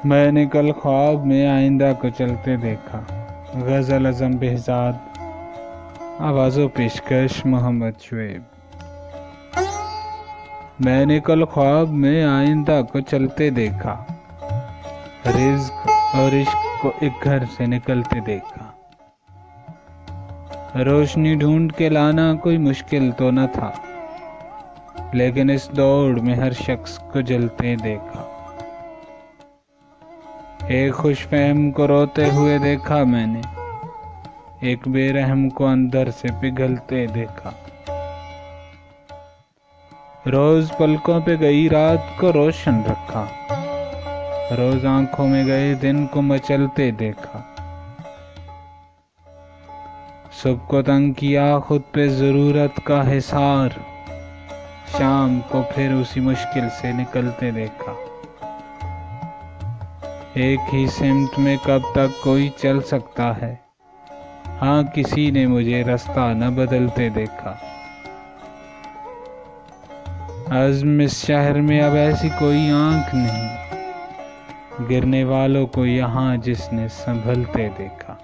मैंने कल ख्वाब में आइंदा को चलते देखा। गज़ल अज़म बेहज़ाद, आवाज़ो पेशकश मोहम्मद शुएब। मैंने कल ख्वाब में आइंदा को चलते देखा, रिज़्क़ और इश्क को एक घर से निकलते देखा। रोशनी ढूंढ के लाना कोई मुश्किल तो न था, लेकिन इस दौड़ में हर शख्स को जलते देखा। एक खुशफहम को रोते हुए देखा मैंने, एक बेरहम को अंदर से पिघलते देखा। रोज पलकों पे गई रात को रोशन रखा, रोज आंखों में गए दिन को मचलते देखा। सुबह को तंग किया खुद पे जरूरत का हिसार, शाम को फिर उसी मुश्किल से निकलते देखा। एक ही सिमत में कब तक कोई चल सकता है, हाँ किसी ने मुझे रास्ता न बदलते देखा। अज़्म इस शहर में अब ऐसी कोई आंख नहीं, गिरने वालों को यहाँ जिसने संभलते देखा।